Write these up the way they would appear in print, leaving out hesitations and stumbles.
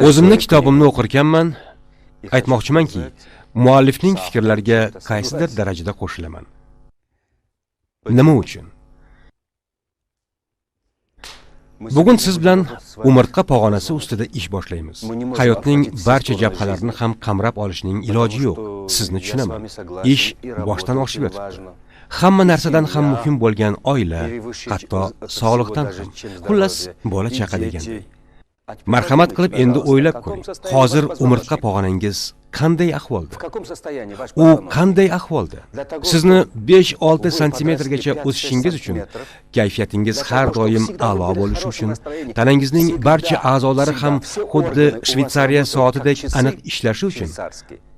O'zimni kitobimni o'qirkanman, aytmoqchimanki, muallifning fikrlariga qaysidir darajada qo'shilaman. Nima uchun? Bugun siz bilan umurtqa pog'onasi ustida ish boshlaymiz. Hayotning barcha jabhalarini ham qamrab olishning iloji yo'q. Sizni tushunaman. Ish boshdan oshib yotibdi. Hamma narsadan ham muhim bo'lgan oila, hatto sog'liqdan ham. Xullas, bola chaqa deganday. Marhamat qilib endi o'ylab ko'ring. Hozir umurtqa pog'onangiz qanday ahvolda? U qanday ahvolda? Sizni 5-6 santimetrgacha o'sishingiz uchun, kayfiyatingiz har doim a'lo bo'lishi uchun, tanangizning barcha a'zolari ham xuddi Shveysariya soatidek aniq ishlashi uchun,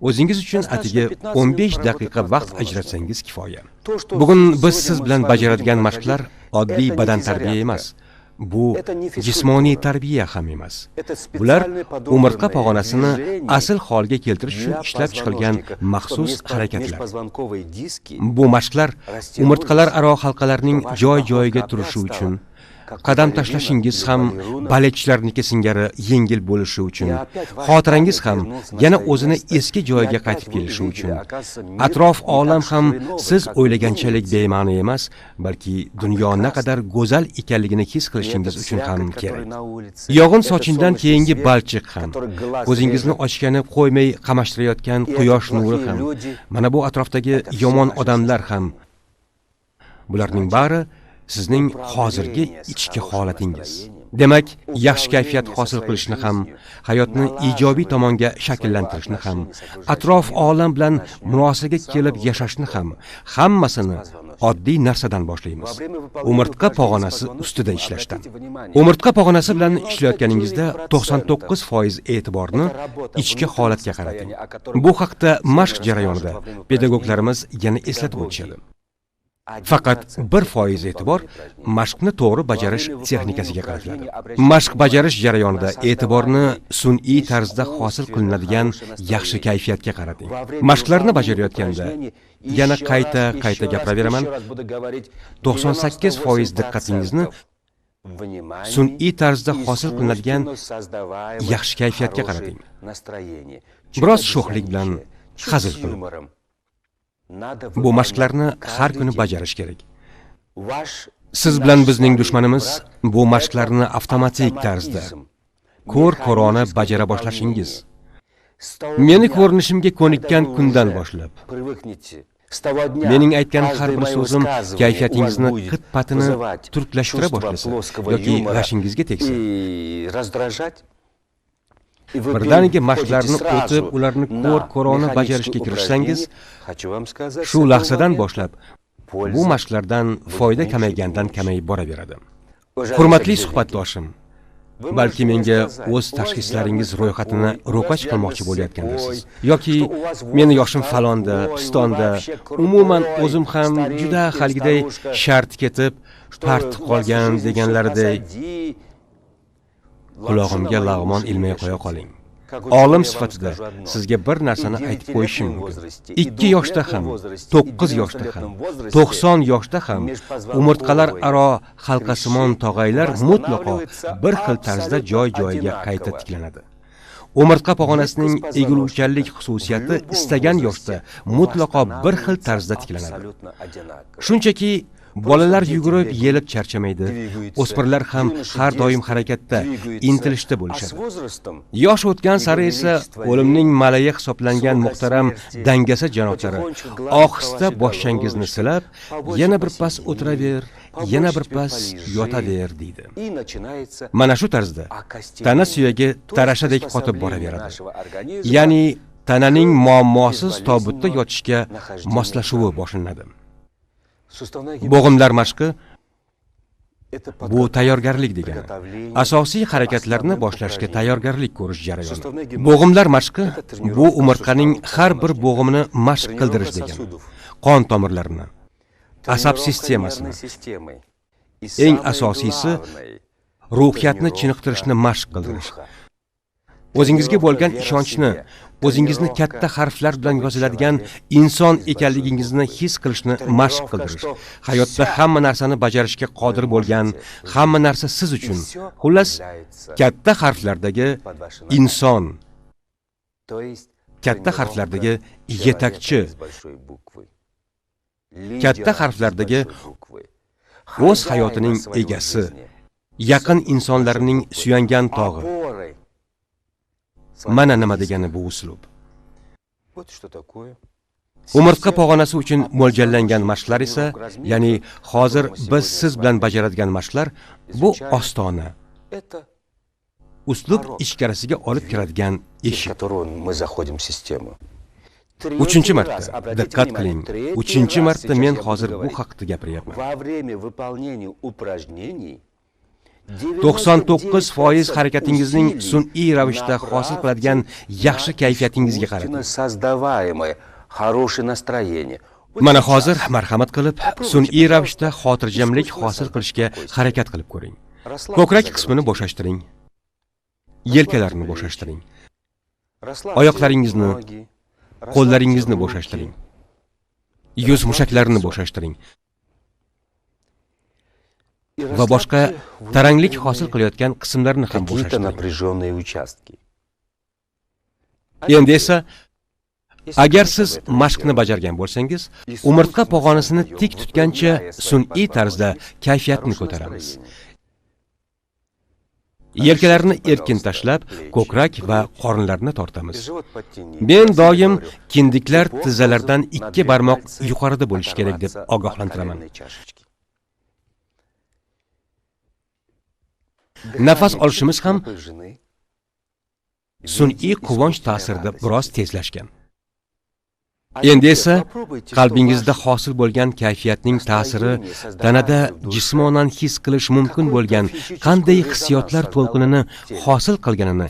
o'zingiz uchun atigi 15 daqiqa vaqt ajratsangiz kifoya. Bugun biz siz bilan bajaradigan mashqlar oddiy badan tarbiya emas. Bu jismoniy tarbiya ham emas. Bular umurtqa pog'onasini asl holga keltirish uchun ishlab chiqilgan maxsus harakatlar. Bu mashqlar umurtqalar aro halqalarning joy-joyiga turishi uchun, qadam tashlashingiz ham baletchilarniki singari yengil bo'lishi uchun, xotirangiz ham yana o'zini eski joyiga qaytib kelishi uchun, atrof olam ham siz o'ylaganchalik bema'ni emas, balki dunyo naqadar go'zal ekanligini his qilishingiz uchun ham kerak. Yog'in sochindan keyingi balchiq ham, o'zingizni ochgani qo'ymay qamashtirayotgan quyosh nuri ham, mana bu atrofdagi yomon odamlar ham, bularning bari sizning hozirgi ichki holatingiz. Demak, yaxshi kayfiyat hosil qilishni ham, hayotni ijobiy tomonga shakllantirishni ham, atrof olam bilan munosabaga kelib yashashni ham, hammasini oddiy narsadan boshlaymiz. Umurtqa pog'onasi ustida ishlashdan. Umurtqa pog'onasi bilan ishlayotganingizda 99% e'tiborni ichki holatga qarating. Bu haqda mashq jarayonida pedagoglarimiz yana eslatib o'tishadi. Faqat 1% e'tibor mashqni to'g'ri bajarish texnikasiga qaratiladi. Mashq bajarish jarayonida e'tiborni sun'iy tarzda hosil qilinadigan yaxshi kayfiyatga qarating. Mashqlarni bajarayotganda yana qayta gapiraveraman. 98% diqqatingizni sun'iy tarzda hosil qilinadigan yaxshi kayfiyatga qarating. Biroz sho'xlik bilan hazil qiling. Bu mashqlarni har kuni bajarish kerak. Siz bilan bizning dushmanimiz bu mashqlarni avtomatik tarzda ko'r-ko'rona bajara boshlashingiz. Meni ko'rinishimga ko'nikkan kundan boshlab mening aytgan har bir so'zim kayfiyatingizni qit-patini turklashtira boshlasa yoki g'ashingizga tegsa, birdaniga mashqlarni o'tib, ularni ko'r-ko'rona bajarishga kirishsangiz, shu lahzadan boshlab bu mashqlardan foyda kamaygandan kamayib boraveradi. Hurmatli suhbatdoshim, balki menga o'z tashxislaringiz ro'yxatini ro'kach qilmoqchi bo'layotgandirsiz. Yoki meni yoshim falonda, pistonda, umuman o'zim ham juda xalgiday shart ketib, part qolgan deganlaridek qulog'imga lag'mon ilmay qo'ya qoling. Olim sifatida sizga bir narsani aytib qo'yishim mumkin. 2 yoshda ham, 9 yoshda ham, 90 yoshda ham umurtqalar aro halqasimon tog'aylar mutlaqo bir xil tarzda joy-joyiga qayta tiklanadi. Umurtqa pog'onasining egiluvchanlik xususiyati istagan yoshda mutlaqo bir xil tarzda tiklanadi. Shunchaki bolalar yugurib, yelib charchamaydi. O'smirlar ham har doim harakatda, intilishda bo'lishadi. Yosh o'tgan sari esa o'limning malai hisoblangan muhtaram dangasa janoblari ohista boshchangizni silab, yana bir pas o'tiraver, yana bir pas yotaver deydi. Mana shu tarzda tana suyagi tarashadek qotib boraveradi. Ya'ni tananing muammosiz tobutda yotishga moslashuvi boshlanadi. Bo'g'imlar mashqi bu tayyorgarlik degani. Asosiy harakatlarni boshlashga tayyorgarlik ko'rish jarayoni. Bo'g'imlar mashqi bu umurtqaning har bir bo'g'imini mashq qildirish degani. Qon tomirlarini, asab sistemasini, eng asosiysi ruhiyatni chiniqtirishni mashq qildirish. O'zingizga bo'lgan ishonchni, o'zingizni katta harflar bilan yoziladigan inson ekanligingizni his qilishni mashq qildirish, hayotda hamma narsani bajarishga qodir bo'lgan, hamma narsa siz uchun. Xullas, katta harflardagi inson, katta harflardagi yetakchi, katta harflardagi o'z hayotining egasi, yaqin insonlarning suyangan tog'i. Mana nima degani bu uslub. Umurtqa pog'onasi uchun mo'ljallangan mashqlar esa, ya'ni hozir biz siz bilan bajaradigan mashqlar, bu ostona. Uslub ichkarisiga olib kiradigan eshik. 3-chi marta, diqqat qiling. 3-chi marta men hozir bu haqida gapiryapman. 99% harakatingizning sun'iy ravishda hosil qiladigan yaxshi kayfiyatingizga qarating. Mana hozir marhamat qilib, sun'iy ravishda xotirjamlik hosil qilishga harakat qilib ko'ring. Ko'krak qismini bo'shashtiring. Yelkalarni bo'shashtiring. Oyoqlaringizni, qo'llaringizni bo'shashtiring. Yuz mushaklarini bo'shashtiring. Va boshqa taranglik hosil qilayotgan qismlarni ham bo'shashtiring. Endi esa agar siz mashqni bajargan bo'lsangiz, umurtqa pog'onasini tik tutgancha sun'iy tarzda kayfiyatni ko'taramiz. Yelkalarni erkin tashlab, ko'krak va qorinlarni tortamiz. Men doim kindiklar tizzalardan 2 barmoq yuqorida bo'lishi kerak deb ogohlantiraman. Nafas olishimiz ham sun'iy quvonch ta'sirida biroz tezlashgan. Endi esa qalbingizda hosil bo'lgan kayfiyatning ta'siri tanada jismonan his qilish mumkin bo'lgan qanday hissiyotlar to'lqinini hosil qilganini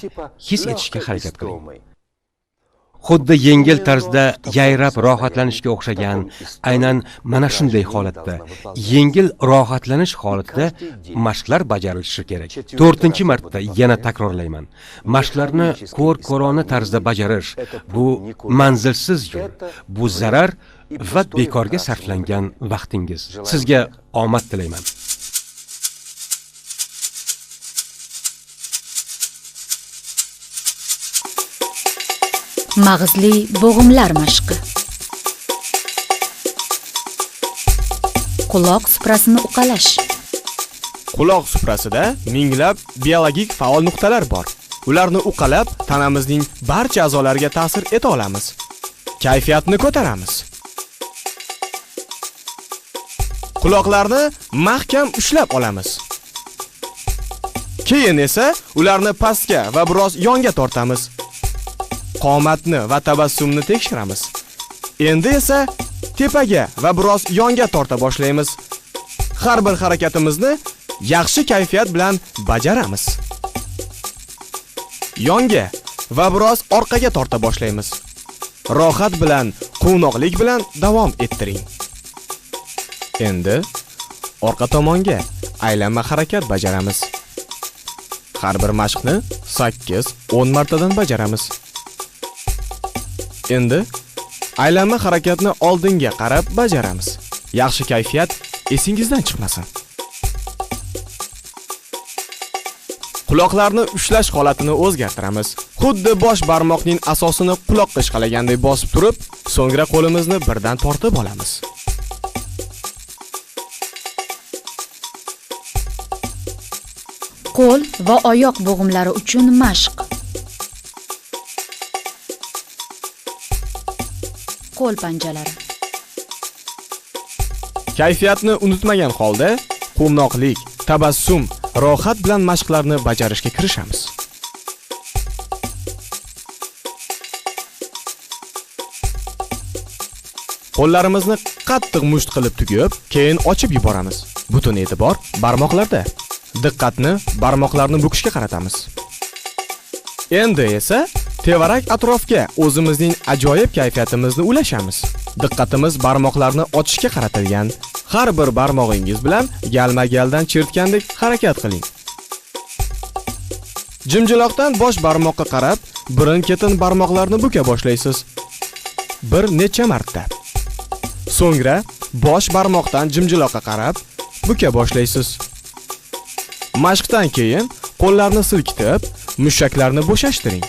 his etishga harakat qiling. Xuddi yengil tarzda yayrab rohatlanishga o'xshagan, aynan mana shunday holatda, yengil rohatlanish holatida mashqlar bajarilishi kerak. 4-marta yana takrorlayman. Mashqlarni ko'r-ko'rona tarzda bajarish bu manzilsiz yo'l, bu zarar va bekorga sarflangan vaqtingiz. Sizga omad tilayman. Mag'izli bo'g'imlar mashqi. Quloq suprasini uqalash. Quloq suprasida minglab biologik faol nuqtalar bor. Ularni uqalab, tanamizning barcha a'zolariga ta'sir eta olamiz. Kayfiyatni ko'taramiz. Quloqlarni mahkam ushlab olamiz. Keyin esa ularni pastga va biroz yonga tortamiz. Qomatni va tabassumni tekshiramiz. Endi esa tepaga va biroz yonga torta boshlaymiz. Har bir harakatimizni yaxshi kayfiyat bilan bajaramiz. Yonga va biroz orqaga torta boshlaymiz. Rohat bilan, quvnoqlik bilan davom ettiring. Endi orqa tomonga aylanma harakat bajaramiz. Har bir mashqni 8-10 martadan bajaramiz. Endi aylanma harakatni oldinga qarab bajaramiz. Yaxshi kayfiyat esingizdan chiqmasin. Quloqlarni ushlash holatini o'zgartiramiz. Xuddi bosh barmoqning asosini quloqqa ishqalaganday bosib turib, so'ngra qo'limizni birdan tortib olamiz. Qo'l va oyoq bo'g'imlari uchun mashq. Qo'l panjalari. Kayfiyatni unutmagan holda, quvnoqlik, tabassum, rohat bilan mashqlarni bajarishga kirishamiz. Qo'llarimizni qattiq musht qilib tugib, keyin ochib yuboramiz. Butun e'tibor barmoqlarda. Diqqatni barmoqlarni bukishga qaratamiz. Endi esa tevarak atrofga o'zimizning ajoyib kayfiyatimizni ulashamiz. Diqqatimiz barmoqlarni ochishga qaratilgan. Har bir barmog'ingiz bilan galma-galdan chertgandek harakat qiling. Jimjiloqdan bosh barmoqqa qarab, birin-ketin barmoqlarni buka boshlaysiz. Bir necha marta. So'ngra bosh barmoqdan jimjiloqqa qarab, buka boshlaysiz. Mashqdan keyin qo'llarni silkitib, mushaklarni bo'shashtiring.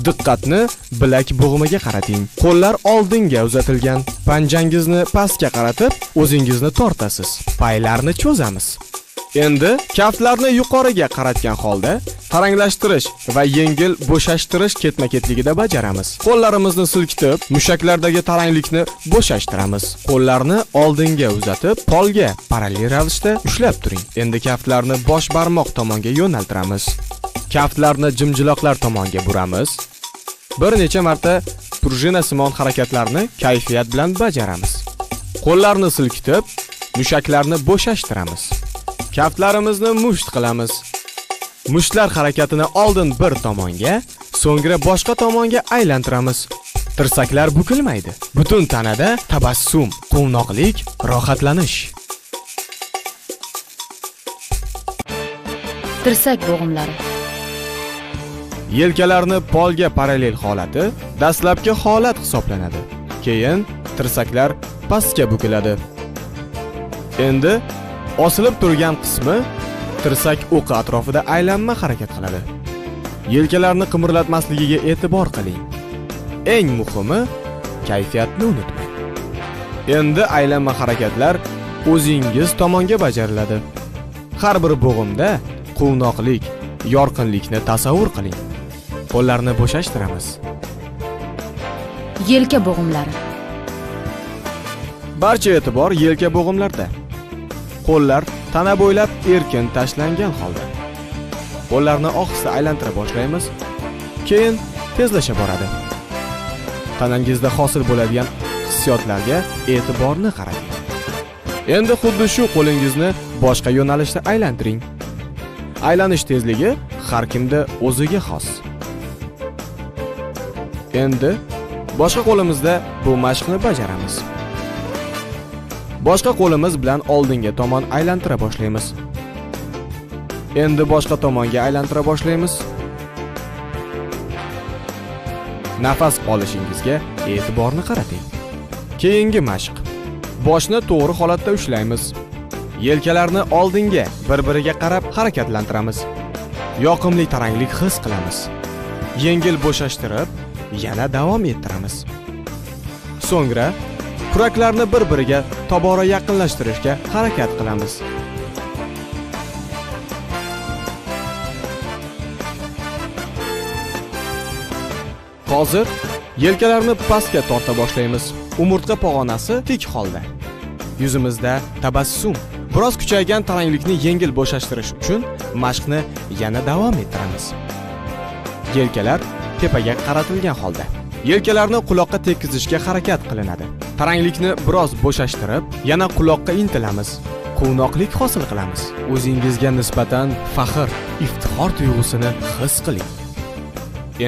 Diqqatni bilak bo'g'imiga qarating. Qo'llar oldinga uzatilgan. Panjangizni pastga qaratib, o'zingizni tortasiz. Paylarni cho'zamiz. Endi kaftlarni yuqoriga qaratgan holda taranglashtirish va yengil bo'shashtirish ketma-ketligida bajaramiz. Qo'llarimizni silkitib, mushaklardagi taranglikni bo'shashtiramiz. Qo'llarni oldinga uzatib, polga parallel ravishda ushlab turing. Endi kaftlarni bosh barmoq tomonga yo'naltiramiz. Kaftlarni jimjiloqlar tomonga buramiz. Bir necha marta prujinasimon harakatlarni kayfiyat bilan bajaramiz. Qo'llarni silkitib, mushaklarni bo'shashtiramiz. Kaftlarimizni musht qilamiz. Mushtlar harakatini oldin bir tomonga, so'ngra boshqa tomonga aylantiramiz. Tirsaklar bukilmaydi. Butun tanada tabassum, quvnoqlik, rohatlanish. Tirsak bo'g'imlari. Yelkalarni polga parallel holati dastlabki holat hisoblanadi. Keyin tirsaklar pastga bukiladi. Endi osilib turgan qismi tirsak o'qi atrofida aylanma harakat qiladi. Yelkalarni qimirlatmasligiga e'tibor qiling. Eng muhimi, kayfiyatni unutmang. Endi aylanma harakatlar o'zingiz tomonga bajariladi. Har bir bo'g'imda quvnoqlik, yorqinlikni tasavvur qiling. Qo'llarni bo'shashtiramiz. Yelka bo'g'imlari. Barcha e'tibor yelka bo'g'imlarda. Qo'llar tana bo'ylab erkin tashlangan holda. Qo'llarni ohista aylantira boshlaymiz. Keyin tezlasha boradi. Tanangizda hosil bo'ladigan hissiyotlarga e'tiborni qarating. Endi xuddi shu qo'lingizni boshqa yo'nalishda aylantiring. Aylanish tezligi har kimda o'ziga xos. Endi boshqa qo'limizda bu mashqni bajaramiz. Boshqa qo'limiz bilan oldinga tomon aylantira boshlaymiz. Endi boshqa tomonga aylantira boshlaymiz. Nafas olishingizga e'tiborni qarating. Keyingi mashq. Boshni to'g'ri holatda ushlaymiz. Yelkalarni oldinga bir-biriga qarab harakatlantiramiz. Yoqimli taranglik his qilamiz. Yengil bo'shashtirib, yana davom ettiramiz. So'ngra kuraklarni bir-biriga tobora yaqinlashtirishga harakat qilamiz. Hozir yelkalarni pastga torta boshlaymiz. Umurtqa pog'onasi tik holda. Yuzimizda tabassum. Biroz kuchaygan taranglikni yengil bo'shashtirish uchun mashqni yana davom ettiramiz. Yelkalar tepaga qaratilgan holda. Yelkalarni quloqqa tekkizishga harakat qilinadi. Taranglikni biroz bo'shashtirib, yana quloqqa intilamiz. Quvnoqlik hosil qilamiz. O'zingizga nisbatan faxr, iftixor tuyg'usini his qiling.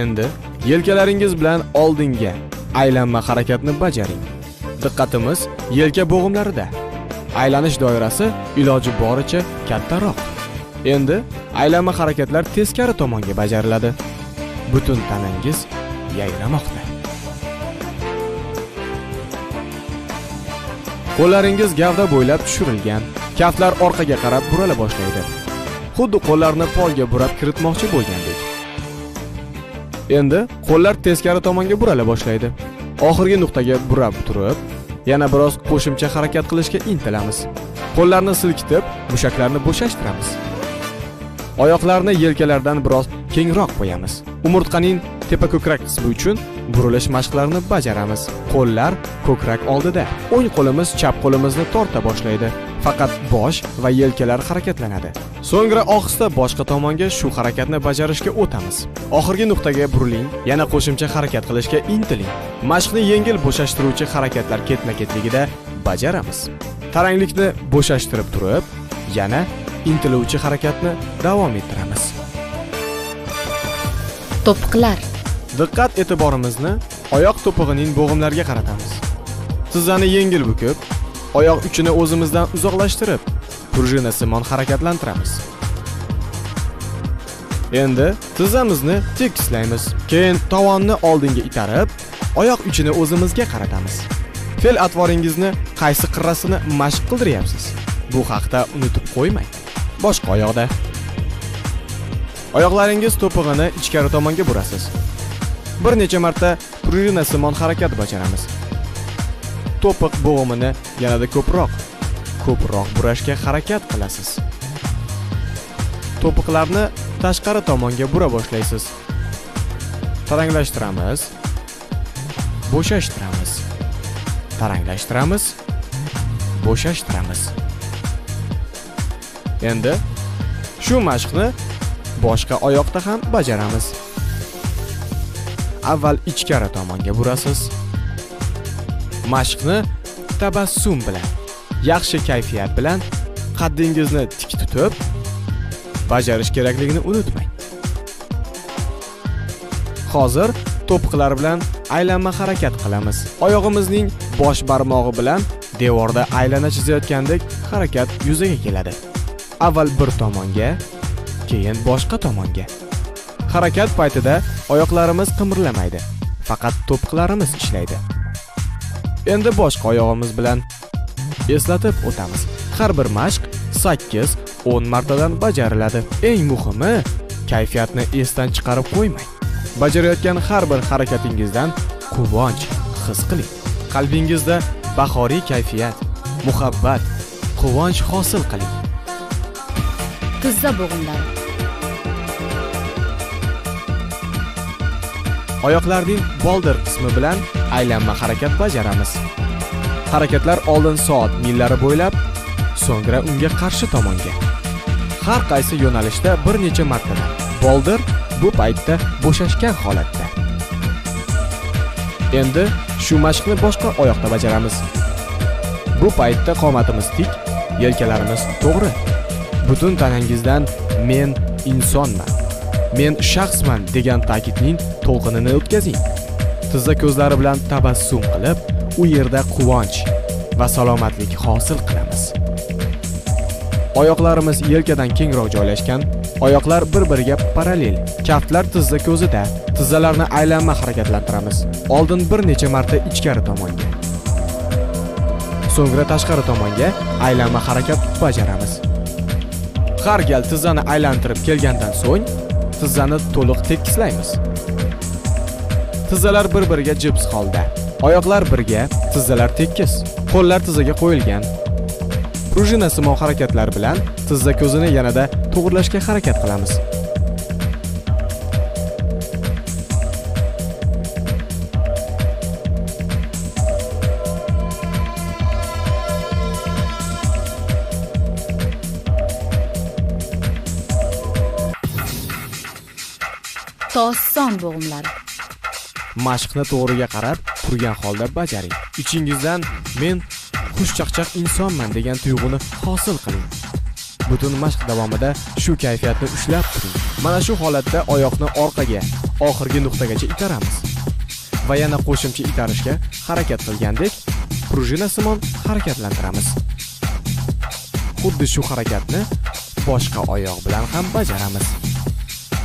Endi yelkalaringiz bilan oldinga aylanma harakatni bajaring. Diqqatimiz yelka bo'g'imlarida. Aylanish doirasi iloji boricha kattaroq. Endi aylanma harakatlar teskari tomonga bajariladi. Butun tanangiz yayramoqda. Qo'llaringiz gavda bo'ylab tushirilgan. Kaftlar orqaga qarab burala boshlaydi. Xuddi qo'llarni polga burab kiritmoqchi bo'lgandek. Endi qo'llar teskari tomonga burala boshlaydi. Oxirgi nuqtaga burab turib, yana biroz qo'shimcha harakat qilishga intilamiz. Qo'llarni silkitib, mushaklarni bo'shashtiramiz. Oyoqlarni yelkalardan biroz kengroq qo'yamiz. Umurtqaning tepa ko'krak qismi uchun burilish mashqlarini bajaramiz. Qo'llar ko'krak oldida. O'ng qo'limiz chap qo'limizni torta boshlaydi. Faqat bosh va yelkalar harakatlanadi. So'ngra ohista boshqa tomonga shu harakatni bajarishga o'tamiz. Oxirgi nuqtaga buriling, yana qo'shimcha harakat qilishga intiling. Mashqni yengil bo'shashtiruvchi harakatlar ketma-ketligida bajaramiz. Taranglikni bo'shashtirib turib, yana intiluvchi harakatni davom ettiramiz. To'piqlar. Diqqat e'tiborimizni oyoq to'pig'ining bo'g'imlariga qaratamiz. Tizzani yengil bukib, oyoq uchini o'zimizdan uzoqlashtirib, prujinasimon harakatlantiramiz. Endi tizzamizni tekislaymiz. Keyin tovonni oldinga itarib, oyoq uchini o'zimizga qaratamiz. Fe'l atvoringizni qaysi qirrasini mashq qildiryapsiz? Bu haqda unutib qo'ymang. Boshqa oyoqda. Oyoqlaringiz to'pig'ini ichkari tomonga burasiz. Bir necha marta prujinasimon harakat bajaramiz. To'piq bo'g'imini yanada ko'proq burashga harakat qilasiz. To'piqlarni tashqari tomonga bura boshlaysiz. Taranglashtiramiz. Bo'shashtiramiz. Taranglashtiramiz. Bo'shashtiramiz. Endi shu mashqni boshqa oyoqda ham bajaramiz. Avval ichkari tomonga burasiz. Mashqni tabassum bilan, yaxshi kayfiyat bilan qaddingizni tik tutib bajarish kerakligini unutmang. Hozir to'piqlar bilan aylanma harakat qilamiz. Oyog'imizning bosh barmog'i bilan devorda aylana chizayotgandek harakat yuzaga keladi. Avval bir tomonga, keyin boshqa tomonga. Harakat paytida oyoqlarimiz qimirlamaydi, faqat to'piqlarimiz ishlaydi. Endi boshqa oyog'imiz bilan eslatib o'tamiz. Har bir mashq 8-10 martadan bajariladi. Eng muhimi, kayfiyatni esdan chiqarib qo'ymang. Bajarayotgan har bir harakatingizdan quvonch his qiling. Qalbingizda bahoriy kayfiyat, muhabbat, quvonch hosil qiling. Tizza bo'g'imlari. Oyoqlarning boldir qismi bilan aylanma harakat bajaramiz. Harakatlar oldin soat millari bo'ylab, so'ngra unga qarshi tomonga. Har qaysi yo'nalishda bir necha martadan. Boldir bu paytda bo'shashgan holatda. Endi shu mashqni boshqa oyoqda bajaramiz. Bu paytda qomatimiz tik, yelkalarimiz to'g'ri. Butun tanangizdan men insonman, men shaxsman degan ta'kidning to'lqinini o'tkazing. Tizza ko'zlari bilan tabassum qilib, u yerda quvonch va salomatlik hosil qilamiz. Oyoqlarimiz yelkadan kengroq joylashgan, oyoqlar bir-biriga parallel. Kaftlar tizza ko'zida. Tizzalarni aylanma harakatlantiramiz. Oldin bir necha marta ichkari tomonga, so'ngra tashqari tomonga aylanma harakat bajaramiz. Har gal tizzani aylantirib kelgandan so'ng tizzani to'liq tekislaymiz. Tizzalar bir-biriga jips holda. Oyoqlar birga, tizzalar tekis. Qo'llar tizzaga qo'yilgan. Prujinasimon harakatlar bilan tizza ko'zini yanada to'g'rilashga harakat qilamiz. To'sson bo'g'imlari. Mashqni to'g'riga qarab, turgan holda bajaring. Ichingizdan men xushchaqchaq insonman degan tuyg'uni hosil qiling. Butun mashq davomida shu kayfiyatni ushlab turing. Mana shu holatda oyoqni orqaga, oxirgi nuqtagacha itaramiz. Va yana qo'shimcha itarishga harakat qilgandek, prujinasimon harakatlantiramiz. Xuddi shu harakatni boshqa oyoq bilan ham bajaramiz.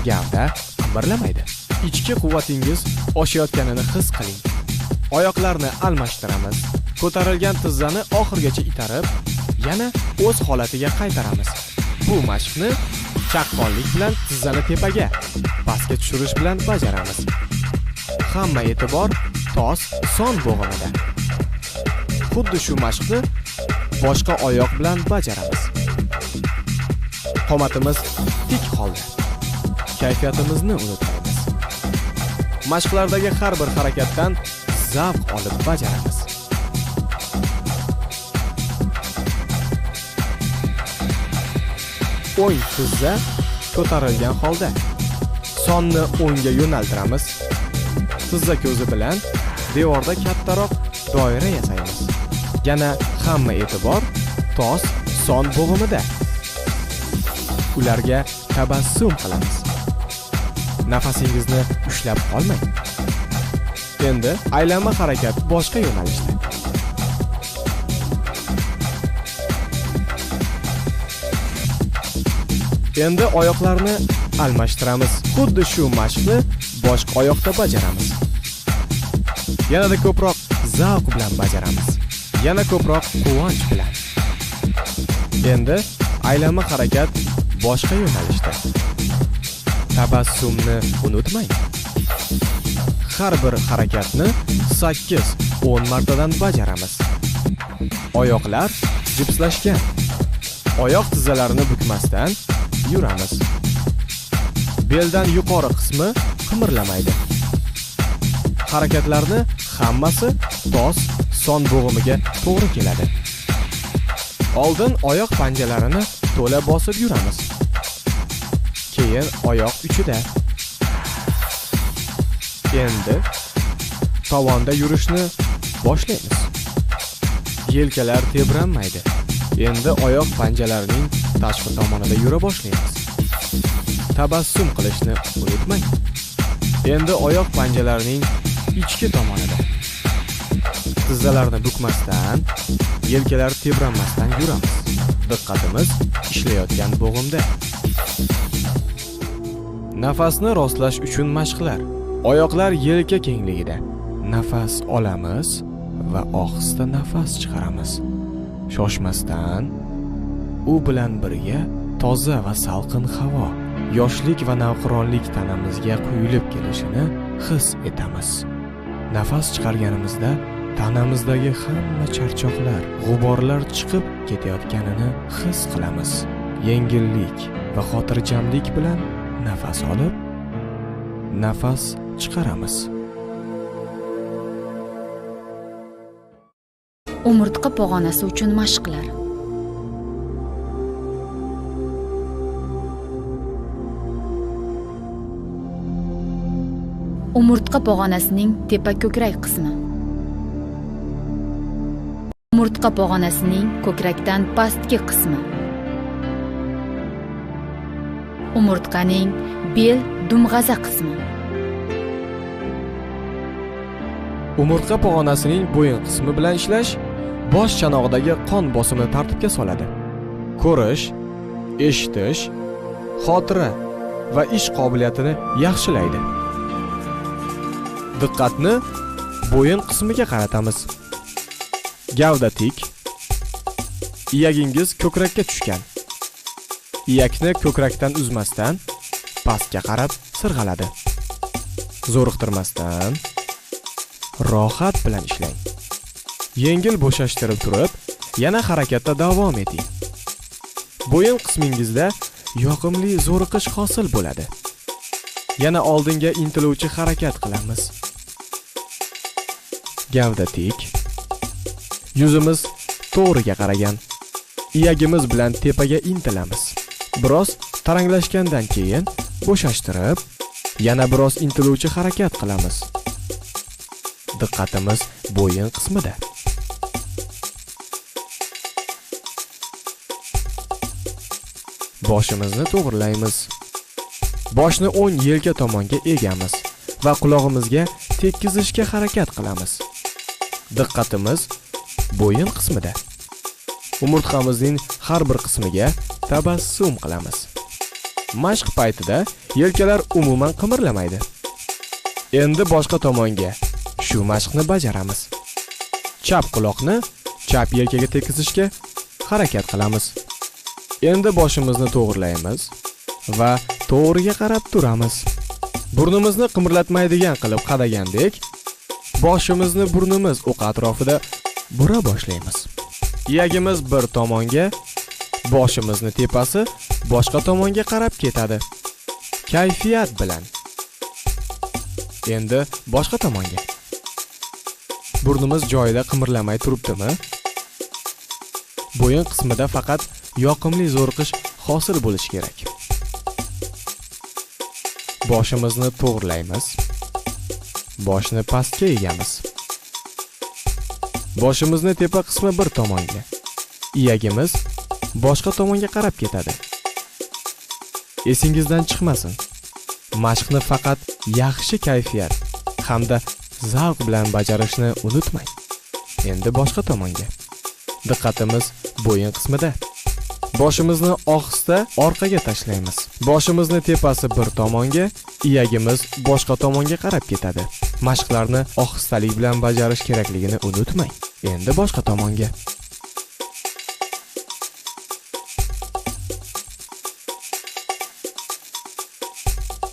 Gavda qimirlamaydi. Ichki quvvatingiz oshayotganini his qiling. Oyoqlarni almashtiramiz. Ko'tarilgan tizzani oxirgacha itarib, yana o'z holatiga qaytaramiz. Bu mashqni chaqqonlik bilan tizzani tepaga, pastga tushirish bilan bajaramiz. Hamma e'tibor tos-son bo'g'imida. Xuddi shu mashqni boshqa oyoq bilan bajaramiz. Qomatimiz tik holda. Kayfiyatimizni unutmaymiz. Mashqlardagi har bir harakatdan zavq olib bajaramiz. O'ng tizza ko'tarilgan holda. Sonni o'ngga yo'naltiramiz. Tizza ko'zi bilan devorda kattaroq doira yasaymiz. Yana hamma e'tibor tos-son bo'g'imida. Ularga tabassum qilamiz. Nafasingizni ushlab qolmang. Endi aylanma harakat boshqa yo'nalishda. Endi oyoqlarni almashtiramiz. Xuddi shu mashqni boshqa oyoqda bajaramiz. Yanada ko'proq zavq bilan bajaramiz. Yana ko'proq quvonch bilan. Endi aylanma harakat boshqa yo'nalishda. Tabassumni unutmang. Har bir harakatni 8-10 martadan bajaramiz. Oyoqlar jipslashgan. Oyoq tizzalarini bukmasdan yuramiz. Beldan yuqori qismi qimirlamaydi. Harakatlarni hammasi tos son bo'g'imiga to'g'ri keladi. Oldin oyoq panjalarini to'la bosib yuramiz. Keyin oyoq uchida. Endi tovonda yurishni boshlaymiz. Yelkalar tebranmaydi. Endi oyoq panjalarining tashqi tomonida yura boshlaymiz. Tabassum qilishni unutmang. Endi oyoq panjalarining ichki tomonida. Tizzalarni bukmasdan, yelkalar tebranmasdan yuramiz. Diqqatimiz ishlayotgan bo'g'imda. Nafasni rostlash uchun mashqlar. Oyoqlar yelka kengligida. Nafas olamiz va ohista nafas chiqaramiz. Shoshmasdan, u bilan birga toza va salqin havo, yoshlik va navqironlik tanamizga quyilib kelishini his etamiz. Nafas chiqarganimizda tanamizdagi hamma charchoqlar, g'uborlar chiqib ketayotganini his qilamiz. Yengillik va xotirjamlik bilan nafas olib, nafas chiqaramiz. Umurtqa pog'onasi uchun mashqlar. Umurtqa pog'onasining tepa ko'krak qismi. Umurtqa pog'onasining ko'krakdan pastki qismi. Umurtqaning bel dumg'aza qismi. Umurtqa pog'onasining bo'yin qismi bilan ishlash bosh chanog'idagi qon bosimini tartibga soladi. Ko'rish, eshitish, xotira va ish qobiliyatini yaxshilaydi. Diqqatni bo'yin qismiga qaratamiz. Gavda tik. Iyagingiz ko'krakka tushgan. Iyakni ko'krakdan uzmasdan pastga qarab sirg'aladi. Zo'riqtirmasdan rohat bilan ishlang. Yengil bo'shashtirib turib, yana harakatda davom eting. Bo'yin qismingizda yoqimli zo'riqish hosil bo'ladi. Yana oldinga intiluvchi harakat qilamiz. Gavda tik. Yuzimiz to'g'riga qaragan. Iyagimiz bilan tepaga intilamiz. Biroz taranglashgandan keyin bo'shashtirib, yana biroz intiluvchi harakat qilamiz. Diqqatimiz bo'yin qismida. Boshimizni to'g'rilaymiz. Boshni o'ng yelka tomonga egamiz va qulog'imizga tekkizishga harakat qilamiz. Diqqatimiz bo'yin qismida. Umurtqamizning har bir qismiga tabassum qilamiz. Mashq paytida yelkalar umuman qimirlamaydi. Endi boshqa tomonga shu mashqni bajaramiz. Chap quloqni chap yelkaga tekkizishga harakat qilamiz. Endi boshimizni to'g'rilaymiz va to'g'riga qarab turamiz. Burnimizni qimirlatmaydigan qilib qadagandek, boshimizni burnimiz o'q atrofida bura boshlaymiz. Iyagimiz bir tomonga, boshimizni tepasi boshqa tomonga qarab ketadi. Kayfiyat bilan. Endi boshqa tomonga. Burnimiz joyida qimirlamay turibdimi? Bo'yin qismida faqat yoqimli zo'riqish hosil bo'lishi kerak. Boshimizni to'g'rilaymiz. Boshni pastga egamiz. Boshimizni tepa qismi bir tomonga. Iyagimiz boshqa tomonga qarab ketadi. Esingizdan chiqmasin. Mashqni faqat yaxshi kayfiyat hamda zavq bilan bajarishni unutmang. Endi boshqa tomonga. Diqqatimiz bo'yin qismida. Boshimizni ohista orqaga tashlaymiz. Boshimizni tepasi bir tomonga, iyagimiz boshqa tomonga qarab ketadi. Mashqlarni ohistalik bilan bajarish kerakligini unutmang. Endi boshqa tomonga.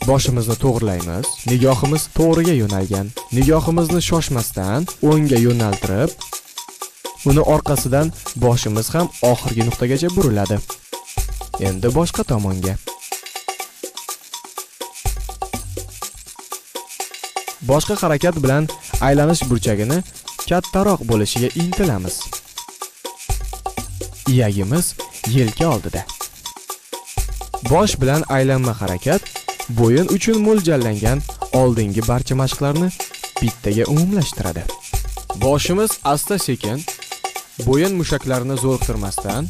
Boshimizni to'g'rilaymiz. Nigohimiz to'g'riga yo'nalgan. Nigohimizni shoshmasdan o'ngga yo'naltirib, uni orqasidan boshimiz ham oxirgi nuqtagacha buriladi. Endi boshqa tomonga. Boshqa harakat bilan aylanish burchagini kattaroq bo'lishiga intilamiz. Iyagimiz yelka oldida. Bosh bilan aylanma harakat bo'yin uchun mo'ljallangan oldingi barcha mashqlarni bittaga umumlashtiradi. Boshimiz asta-sekin bo'yin mushaklarini zo'riqtirmasdan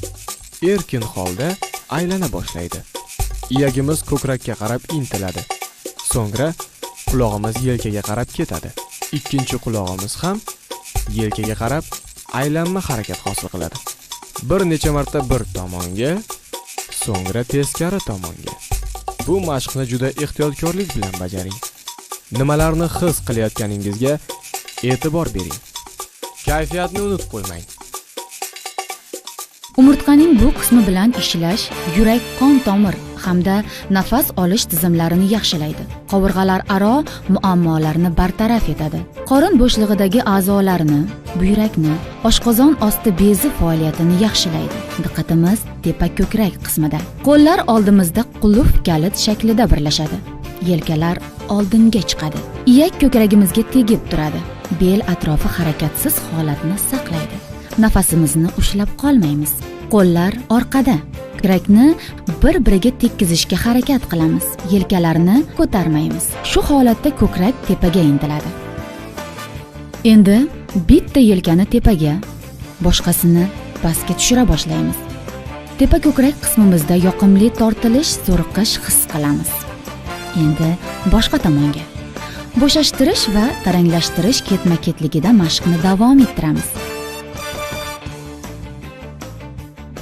erkin holda aylana boshlaydi. Iyagimiz ko'krakka qarab intiladi. So'ngra qulog'imiz yelkaga qarab ketadi. Ikkinchi qulog'imiz ham yelkaga qarab aylanma harakat hosil qiladi. Bir necha marta bir tomonga, so'ngra teskari tomonga. Bu mashqni juda ehtiyotkorlik bilan bajaring. Nimalarni his qilayotganingizga e'tibor bering. Kayfiyatni unutib qo'ymang. Umurtqaning bu qismi bilan ishlash yurak, qon tomir hamda nafas olish tizimlarini yaxshilaydi. Qovurg'alar aro muammolarni bartaraf etadi. Qorin bo'shlig'idagi a'zolarni, buyrakni, oshqozon osti bezi faoliyatini yaxshilaydi. Diqqatimiz tepa ko'krak qismida. Qo'llar oldimizda qulf kalit shaklida birlashadi. Yelkalar oldinga chiqadi. Iyak ko'kragimizga tegib turadi. Bel atrofi harakatsiz holatni saqlaydi. Nafasimizni ushlab qolmaymiz. Qo'llar orqada. Ko'krakni bir-biriga tekkizishga harakat qilamiz. Yelkalarni ko'tarmaymiz. Shu holatda ko'krak tepaga intiladi. Endi bitta yelkani tepaga, boshqasini pastga tushira boshlaymiz. Tepa ko'krak qismimizda yoqimli tortilish, zo'riqish his qilamiz. Endi boshqa tomonga. Bo'shashtirish va taranglashtirish ketma-ketligida mashqni davom ettiramiz.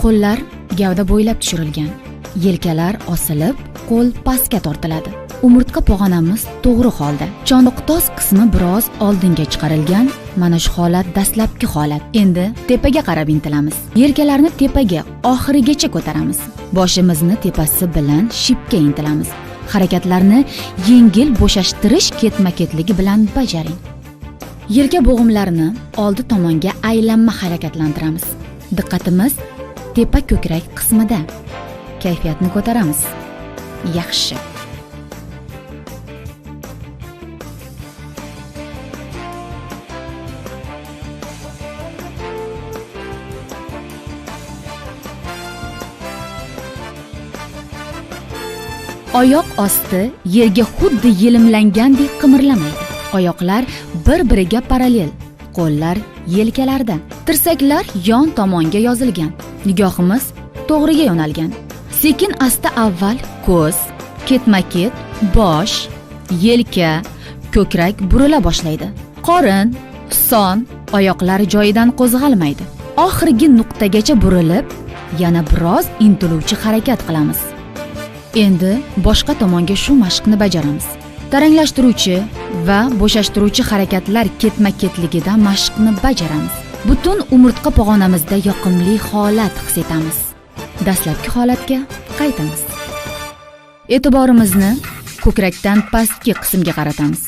Qo'llar gavda bo'ylab tushirilgan. Yelkalar osilib, qo'l pastga tortiladi. Umurtqa pog'onamiz to'g'ri holda. Chondoqtos qismi biroz oldinga chiqarilgan. Mana shu holat dastlabki holat. Endi tepaga qarab intilamiz. Yelkalarni tepaga oxirigacha ko'taramiz. Boshimizni tepasi bilan shipga intilamiz. Harakatlarni yengil bo'shashtirish ketma-ketligi bilan bajaring. Yelka bo'g'imlarini oldi tomonga aylanma harakatlantiramiz. Diqqatimiz tepa ko'krak qismida. Kayfiyatni ko'taramiz. Yaxshi. Oyoq osti yerga xuddi yelimlangandek qimirlamaydi. Oyoqlar bir-biriga parallel. Qo'llar yelkalarda. Tirsaklar yon tomonga yozilgan. Nigohimiz to'g'riga yo'nalgan. Sekin asta avval ko'z, ketma-ket, bosh, yelka, ko'krak burila boshlaydi. Qorin, son, oyoqlar joyidan qo'zg'almaydi. Oxirgi nuqtagacha burilib, yana biroz intiluvchi harakat qilamiz. Endi boshqa tomonga shu mashqni bajaramiz. Taranglashtiruvchi va bo'shashtiruvchi harakatlar ketma-ketligida mashqni bajaramiz. Butun umurtqa pog'onamizda yoqimli holat his etamiz. Dastlabki holatga qaytamiz. E'tiborimizni ko'krakdan pastki qismga qaratamiz.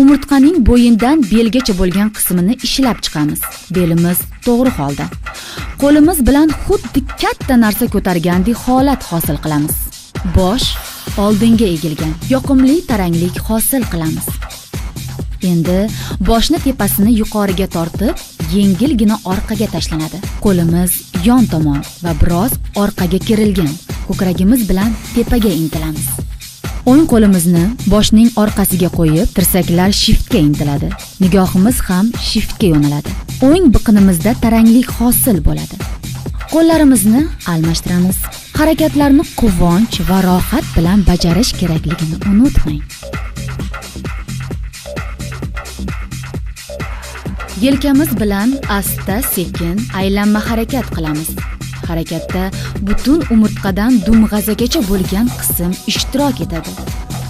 Umurtqaning bo'yindan belgacha bo'lgan qismini ishlab chiqamiz. Belimiz to'g'ri holda. Qo'limiz bilan xuddi katta narsa ko'targandek holat hosil qilamiz. Bosh oldinga egilgan, yoqimli taranglik hosil qilamiz. Endi boshni tepasini yuqoriga tortib, yengilgina orqaga tashlanadi. Qo'limiz yon tomon va biroz orqaga kerilgan. Ko'kragimiz bilan tepaga intilamiz. O'ng qo'limizni boshning orqasiga qo'yib, tirsaklar shiftga intiladi. Nigohimiz ham shiftga yo'naladi. O'ng biqinimizda taranglik hosil bo'ladi. Qo'llarimizni almashtiramiz. Harakatlarni quvonch va rohat bilan bajarish kerakligini unutmang. Yelkamiz bilan asta-sekin aylanma harakat qilamiz. Harakatda butun umurtqadan dumg'azagacha bo'lgan qism ishtirok etadi.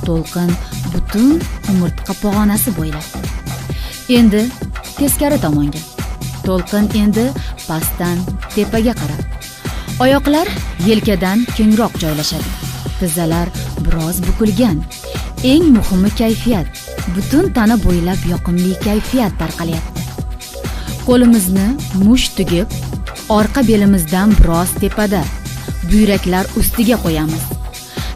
To'lqin butun umurtqa pog'onasi bo'ylab. Endi teskari tomonga. To'lqin endi pastdan tepaga qarab. Oyoqlar yelkadan kengroq joylashadi. Tizzalar biroz bukilgan. Eng muhimi kayfiyat. Butun tana bo'ylab yoqimli kayfiyat tarqalyapti. Qo'limizni mush tugib, orqa belimizdan biroz tepada, buyraklar ustiga qo'yamiz.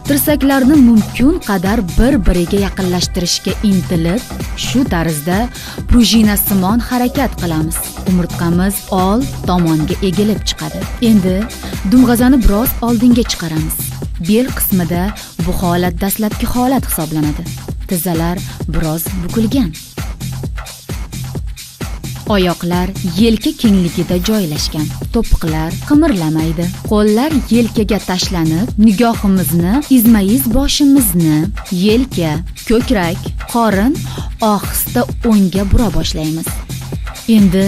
Tirsaklarni mumkin qadar bir-biriga yaqinlashtirishga intilib, shu tarzda prujinasimon harakat qilamiz. Umurtqamiz old tomonga egilib chiqadi. Endi dumg'azani biroz oldinga chiqaramiz. Bel qismida bu holat dastlabki holat hisoblanadi. Tizzalar biroz bukilgan. Oyoqlar yelka kengligida joylashgan. To'piqlar qimirlamaydi. Qo'llar yelkaga tashlanib, nigohimizni izma-iz boshimizni, yelka, ko'krak, qorin ohista o'ngga bura boshlaymiz. Endi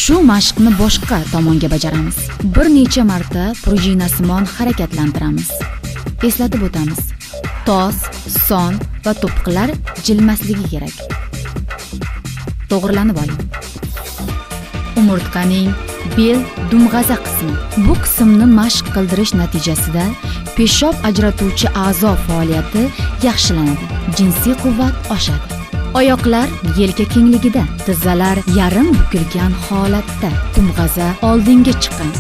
shu mashqni boshqa tomonga bajaramiz. Bir necha marta prujinasimon harakatlantiramiz. Eslatib o'tamiz. Tos, son va to'piqlar jilmasligi kerak. To'g'rilanib oling. Umurtqaning bel dumg'aza qismi. Bu qismni mashq qildirish natijasida peshob ajratuvchi a'zo faoliyati yaxshilanadi. Jinsiy quvvat oshadi. Oyoqlar yelka kengligida, tizzalar yarim bukilgan holatda. Dumg'aza oldinga chiqqan.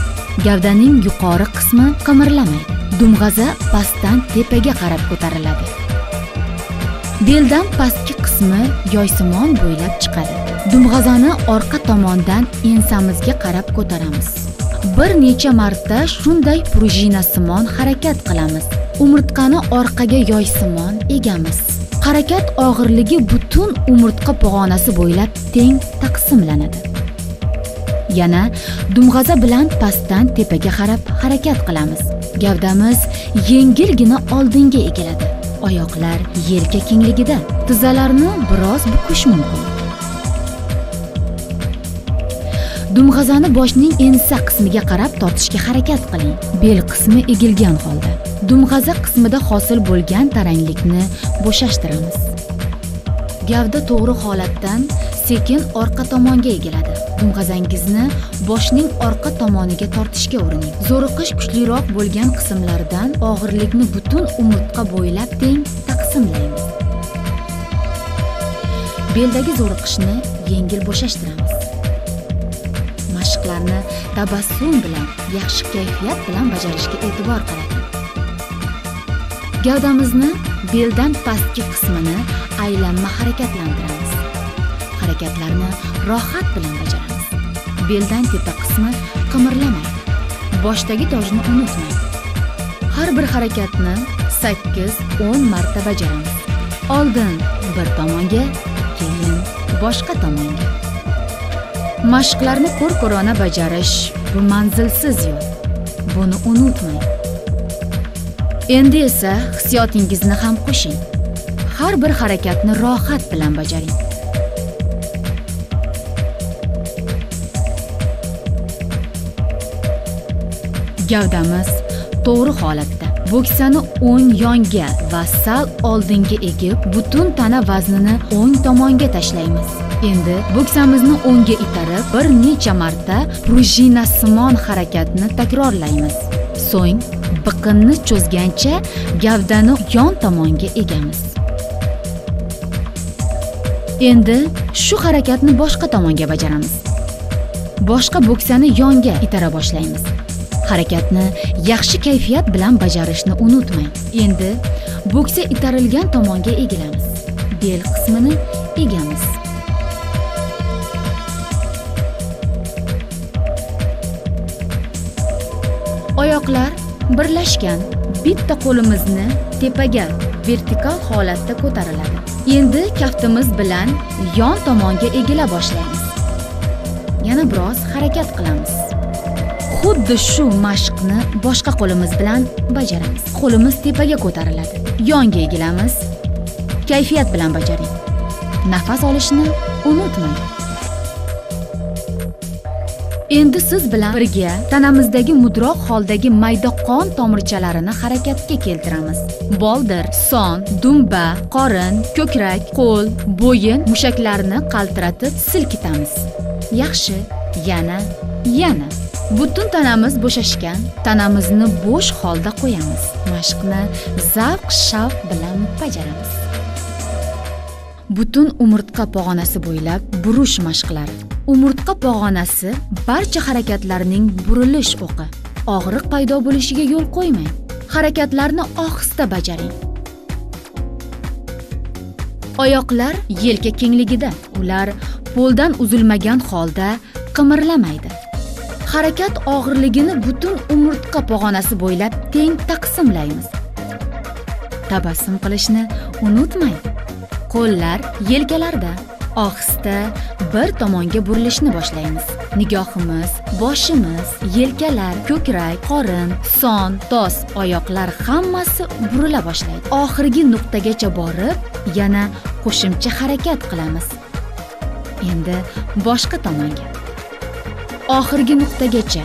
Gavdaning yuqori qismi qimirlamaydi. Dumg'aza pastdan tepaga qarab ko'tariladi. Beldan pastki qismi yoysimon bo'ylab chiqadi. Dumg'azani orqa tomondan ensamizga qarab ko'taramiz. Bir necha marta shunday prujinasimon harakat qilamiz. Umurtqani orqaga yoysimon egamiz. Harakat og'irligi butun umurtqa pog'onasi bo'ylab teng taqsimlanadi. Yana dumg'aza bilan pastdan tepaga qarab harakat qilamiz. Gavdamiz yengilgina oldinga egiladi. Oyoqlar yelka kengligida. Tizzalarni biroz bukish mumkin. Dumg'azani boshning ensa qismiga qarab tortishga harakat qiling. Bel qismi egilgan holda. Dumg'aza qismida hosil bo'lgan taranglikni bo'shashtiramiz. Gavda to'g'ri holatdan sekin orqa tomonga egiladi. Dumg'azangizni boshning orqa tomoniga tortishga urining. Zo'riqish kuchliroq bo'lgan qismlardan og'irlikni butun umurtqa bo'ylab teng taqsimlaymiz. Beldagi zo'riqishni yengil bo'shashtiramiz. Mashqlarni tabassum bilan, yaxshi kayfiyat bilan bajarishga e'tibor qarating. Gavdamizni beldan pastki qismini aylanma harakatlantiramiz. Harakatlarni rohat bilan bajaramiz. Beldan tepa qismi qimirlamaydi. Boshdagi tojni unutmang. Har bir harakatni 8-10 marta bajaramiz. Oldin bir tomonga, keyin boshqa tomonga. Mashqlarni ko'r-ko'rona bajarish bu manzilsiz yo'l. Buni unutmang. Endi esa hissiyotingizni ham qo'shing. Har bir harakatni rohat bilan bajaring. Gavdamiz to'g'ri holatda. Bo'ksani o'ng yonga va sal oldinga egib, butun tana vaznini o'ng tomonga tashlaymiz. Endi bo'ksamizni o'ngga itarib, bir necha marta prujinasimon harakatni takrorlaymiz. So'ng biqinni cho'zgancha gavdani yon tomonga egamiz. Endi shu harakatni boshqa tomonga bajaramiz. Boshqa bo'ksani yonga itara boshlaymiz. Harakatni yaxshi kayfiyat bilan bajarishni unutmang. Endi bo'ksa itarilgan tomonga egilamiz. Bel qismini egamiz. Oyoqlar birlashgan. Bitta qo'limizni tepaga vertikal holatda ko'tariladi. Endi kaftimiz bilan yon tomonga egila boshlaymiz. Yana biroz harakat qilamiz. Xuddi shu mashqni boshqa qo'limiz bilan bajaramiz. Qo'limiz tepaga ko'tariladi. Yonga egilamiz. Kayfiyat bilan bajaring. Nafas olishni unutmang. Endi siz bilan birga tanamizdagi mudroq holdagi mayda qon tomirchalarini harakatga keltiramiz. Boldir, son, dumba, qorin, ko'krak, qo'l, bo'yin mushaklarini qaltiratib silkitamiz. Yaxshi, yana. Butun tanamiz bo'shashgan, tanamizni bo'sh holda qo'yamiz. Mashqni zavq-shavq bilan bajaramiz. Butun umurtqa pog'onasi bo'ylab burish mashqlari. Umurtqa pog'onasi barcha harakatlarning burilish o'qi. Og'riq paydo bo'lishiga yo'l qo'ymang. Harakatlarni ohista bajaring. Oyoqlar yelka kengligida. Ular poldan uzilmagan holda qimirlamaydi. Harakat og'irligini butun umurtqa pog'onasi bo'ylab teng taqsimlaymiz. Tabassum qilishni unutmang. Qo'llar yelkalarda. Ohista bir tomonga burilishni boshlaymiz. Nigohimiz, boshimiz, yelkalar, ko'krak, qorin, son, tos, oyoqlar hammasi burila boshlaydi. Oxirgi nuqtagacha borib, yana qo'shimcha harakat qilamiz. Endi boshqa tomonga. Oxirgi nuqtagacha.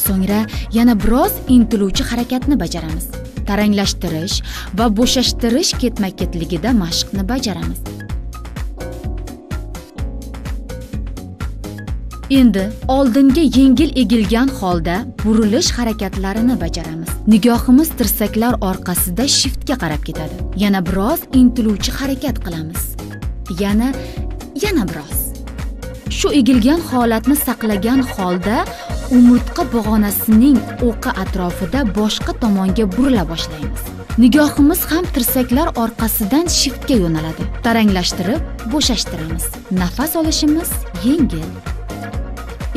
So'ngra yana biroz intiluvchi harakatni bajaramiz. Taranglashtirish va bo'shashtirish ketma-ketligida mashqni bajaramiz. Endi oldinga yengil egilgan holda burilish harakatlarini bajaramiz. Nigohimiz tirsaklar orqasida shiftga qarab ketadi. Yana biroz intiluvchi harakat qilamiz. Yana biroz. Shu egilgan holatni saqlagan holda umurtqa pog'onasining o'qi atrofida boshqa tomonga burila boshlaymiz. Nigohimiz ham tirsaklar orqasidan shiftga yo'naladi. Taranglashtirib, bo'shashtiramiz. Nafas olishimiz yengil.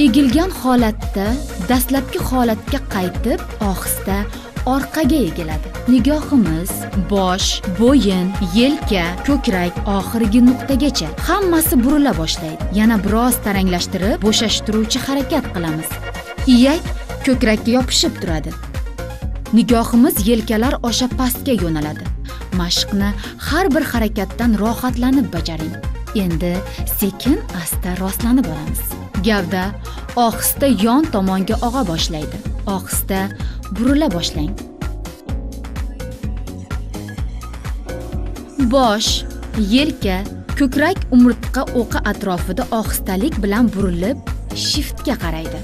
Egilgan holatda dastlabki holatga qaytib, ohista orqaga egiladi. Nigohimiz bosh, bo'yin, yelka, ko'krak oxirgi nuqtagacha hammasi burila boshlaydi. Yana biroz taranglashtirib, bo'shashtiruvchi harakat qilamiz. Iyak ko'krakka yopishib turadi. Nigohimiz yelkalar osha pastga yo'naladi. Mashqni har bir harakatdan rohatlanib bajaring. Endi sekin-asta rostlanib olamiz. Gavda ohista yon tomonga og'a boshlaydi. Ohista burila boshlang. Bosh, yelka, ko'krak umurtqa o'qi atrofida ohistalik bilan burilib, shiftga qaraydi.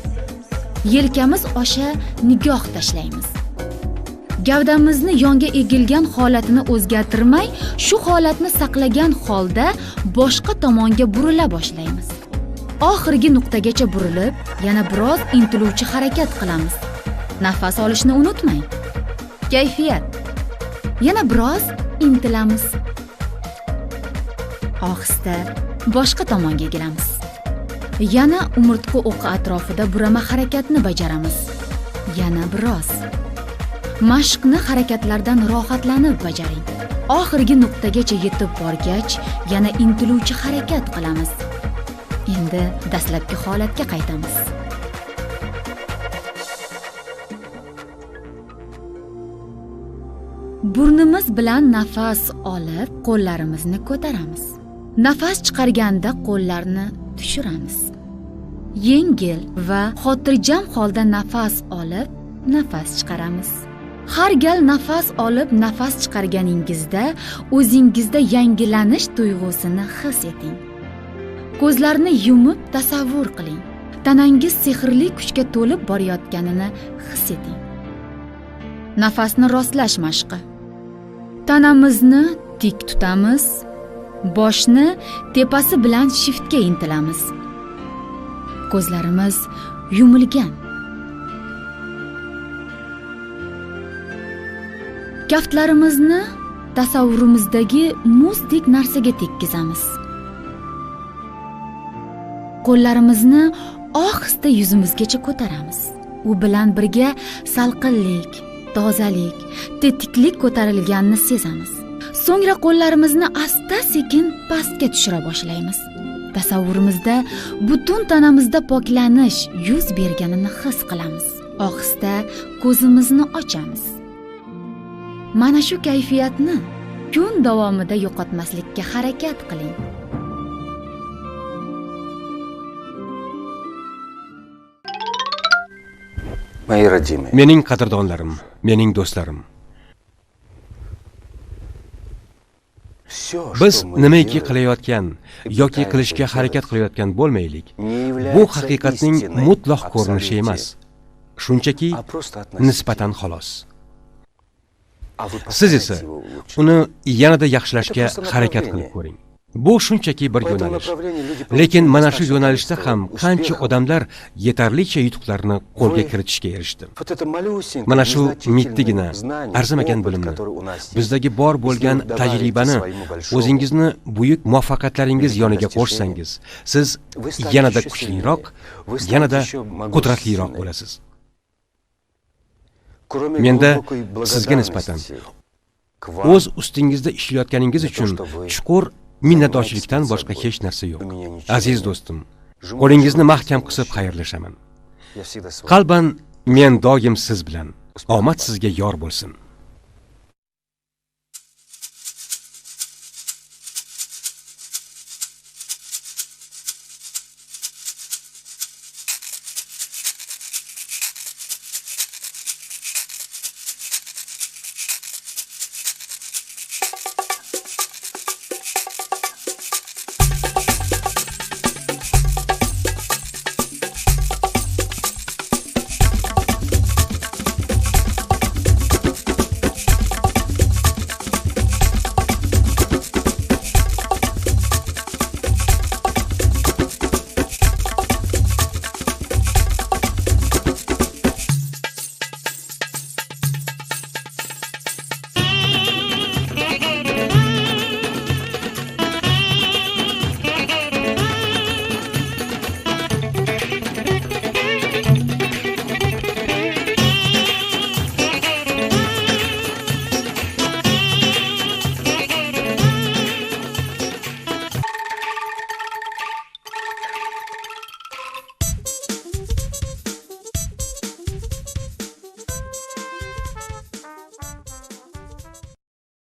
Yelkamiz osha nigoh tashlaymiz. Gavdamizni yonga egilgan holatini o'zgartirmay, shu holatni saqlagan holda boshqa tomonga burila boshlaymiz. Oxirgi nuqtagacha burilib, yana biroz intiluvchi harakat qilamiz. Nafas olishni unutmang. Kayfiyat. Yana biroz intilamiz. Ohista boshqa tomonga egilamiz. Yana umurtqa o'qi atrofida burama harakatni bajaramiz. Yana biroz. Mashqni harakatlardan rohatlanib bajaring. Oxirgi nuqtagacha yetib borgach, yana intiluvchi harakat qilamiz. Endi dastlabki holatga qaytamiz. Burnimiz bilan nafas olib, qo'llarimizni ko'taramiz. Nafas chiqarganda qo'llarni tushiramiz. Yengil va xotirjam holda nafas olib, nafas chiqaramiz. Har gal nafas olib, nafas chiqarganingizda o'zingizda yangilanish tuyg'usini his eting. Ko'zlarni yumib tasavvur qiling. Tanangiz sehrli kuchga to'lib borayotganini his eting. Nafasni rostlash mashqi. Tanamizni tik tutamiz. Boshni tepasi bilan shiftga intilamiz. Ko'zlarimiz yumilgan. Kaftlarimizni tasavvurimizdagi muzdek narsaga tekkizamiz. Qo'llarimizni ohista yuzimizgacha ko'taramiz. U bilan birga salqinlik, tozalik, tetiklik ko'tarilganini sezamiz. So'ngra qo'llarimizni asta-sekin pastga tushira boshlaymiz. Tasavvurimizda butun tanamizda poklanish yuz berganini his qilamiz. Ohista ko'zimizni ochamiz. Mana shu kayfiyatni kun davomida yo'qotmaslikka harakat qiling. Mening qadrdonlarim, mening do'stlarim. Biz nimaiki qilayotgan yoki qilishga harakat qilayotgan bo'lmaylik. Bu haqiqatning mutlaq ko'rinishi emas. Shunchaki nisbatan xolos. Siz esa uni yanada yaxshilashga harakat qilib ko'ring. Bu shunchaki bir yo'nalish. Lekin mana shu yo'nalishda ham qancha odamlar yetarlicha yutuqlarni qo'lga kiritishga erishdi. Mana shu mittigina, arzimagan bilimni, bizdagi bor bo'lgan tajribani o'zingizni buyuk muvaffaqiyatlaringiz yoniga qo'shsangiz, siz yanada kuchliroq, yanada qudratliroq bo'lasiz. Menda sizga nisbatan o'z ustingizda ishlayotganingiz uchun chuqur minnatdorchilikdan boshqa hech narsa yo'q. Aziz do'stim, qo'lingizni mahkam qisib xayrlashaman. Qalban men doim siz bilan. Omad sizga yor bo'lsin.